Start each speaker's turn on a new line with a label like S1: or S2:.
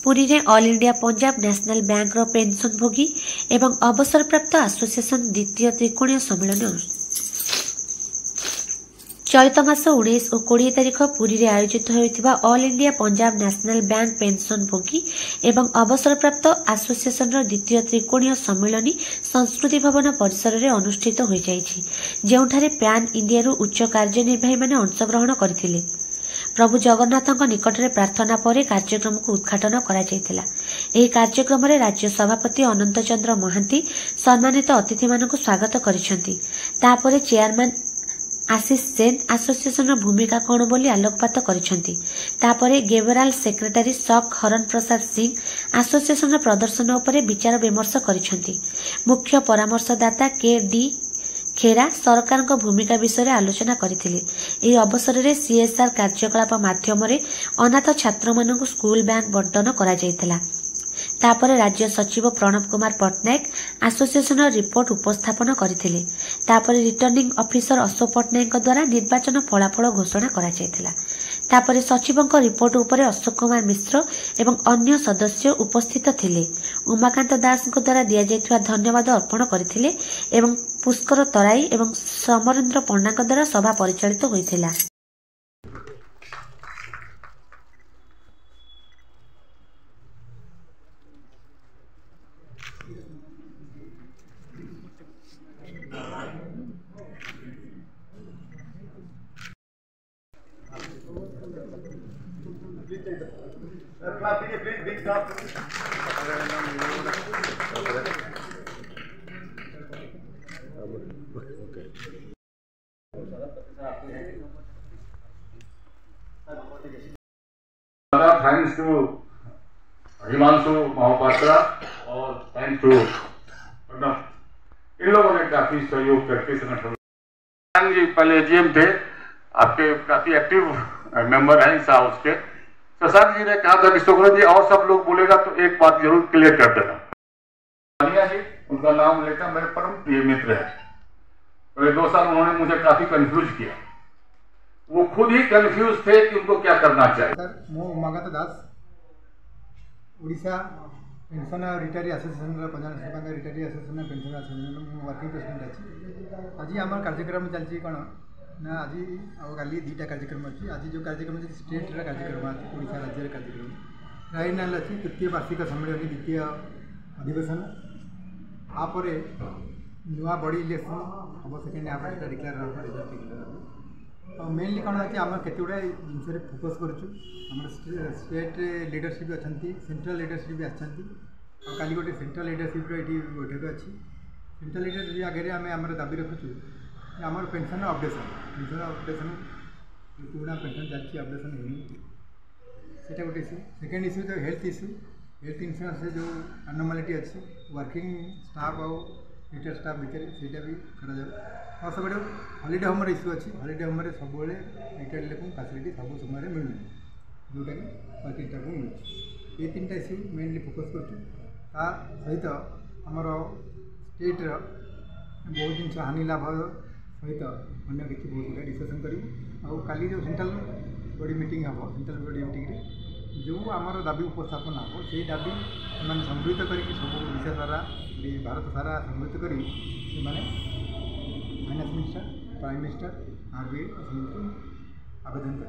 S1: पुरी रे all India Punjab national bank रो pension भोगी एवं अवसरप्राप्त एसोसिएशन द्वितीय त्रिकोणीय सम्मेलन चलित मास 19 और 20 तारिख पुरी रे आयोजित होइतिबा all India Punjab national bank pension भोगी एवं अवसरप्राप्त एसोसिएशन रो द्वितीय त्रिकोणीय सम्मेलन संस्कृति भवन परिसर रे अनुष्ठित होई जायछि, जेउठारे पैन इंडिया रो उच्च कार्यनिर्वाही माने अंशग्रहण करथिले। प्रभु जगन्नाथक निकट में प्रार्थना पर कार्यक्रम को उद्घाटन करा कार्यक्रम रे राज्य सभापति अनंत चंद्र महांती सम्मानित अतिथि मानक स्वागत करिसेंती। तापरे चेयरमैन आशीष सेन एसोसिएशन भूमिका कौन बोली आलोकपात करिसेंती। तापरे गेवराल सेक्रेटरी शक हरण प्रसाद सिंह एसोसिएशन प्रदर्शन उपरे विचार विमर्श करिसेंती। मुख्य परामर्शदाता के डी खेरा सरकार भूमिका विषय आलोचना करथिले। एही अवसर रे सीएसआर कार्यकलाप माध्यम अनाथ छात्र मानक स्कूल बैग बंटन करा जायतिला। तापरे राज्य सचिव प्रणव कुमार पटनायक एसोसिएशन रिपोर्ट उपस्थापन करथिले। तापरे रिटर्निंग ऑफिसर अशोक पटनायक द्वारा निर्वाचन फलाफल घोषणा करा जायतिला। तापरे सचिवଙ୍କ रिपोर्ट उपरे अशोक कुमार मिश्र एवं अन्य सदस्य उपस्थित थिले। उमाकांत दास द्वारा दिया जायतिबा धन्यवाद अर्पण करथिले एवं पुष्कर तराई एवं समरेंद्र पंडा द्वारा सभा परिचालित होइथिला।
S2: थैंक्स टू हिमांशु महापात्रा और थैंक्स टू इन लोगों ने काफी सहयोग करके संगठन जी पहले एजीएम थे, आपके काफी एक्टिव मेंबर हैं इस हाउस के। शशांक जी ने कहा था कि शुक्र जी और सब लोग बोलेगा तो एक बात जरूर क्लियर कर देना। तानिया जी उनका नाम लेकर मेरे परम प्रिय मित्र है। पहले 2 साल उन्होंने मुझे काफी कंफ्यूज किया, वो खुद ही कंफ्यूज थे कि उनको क्या करना चाहिए।
S3: सर मो Umakant Das Odisha pension retiree association Punjab national bank retiree association pension association working president अच्छी। आज आम कार्यक्रम चलती कौन ना आज काली 2टा कार्यक्रम अच्छी। आज जो कार्यक्रम अच्छी स्टेट कार्यक्रम अच्छी ओडिशा राज्य कार्यक्रम ट्राइनाल अच्छी तृतीय वार्षिक सम्मेलन द्वितीय अधिवेशन आप नुआ बड़ी इलेक्शन हम second half declare result mainly कौन अच्छे आम केत गुड़ा जिन फोकस करुँ स्टेट लीडरशिप अच्छा सेंट्रल लीडरशिप भी आसछंती। काली गोटे सेंट्रल लीडरशिप ये बैठक अच्छी। सेंट्रल लीडरशिप आगे आम दाबी रखुचु आम पेंशन अपडेशन पुराना पेंशन चलती अपडेशन होता गोटे इश्यू। सेकेंड इश्यू जो हेल्थ इंश्योरेंस जो अनोमालिटी अच्छी वर्किंग स्टाफ आउ रिटायर स्टाफ भितर ସେଇଟା भी करा सब हॉलीडे होम इश्यू अच्छी। हॉलीडे होम सब रिटायर्ड लोक फैसिलिटी सब समय मिलूँ जोटा कि वर्किंग स्टाफ को मिलूँ। ये 3टा इश्यू मेनली फोकस करा सहित आमर स्टेट्र बहुत जिन हानि लाभ सहित अन्य किसी बहुत गुड़ा डिस्कसन करूँ। काली जो सेंट्रल बॉडी मीटिंग हम सेंट्रल बॉडी मीटिंग जो आमर दाबी उपस्थापन हम से दाबी मैंने समृद्ध करके सब ओडिशा सारा भारत सारा समृद्ध कर finance minister prime minister RBI आवेदन कर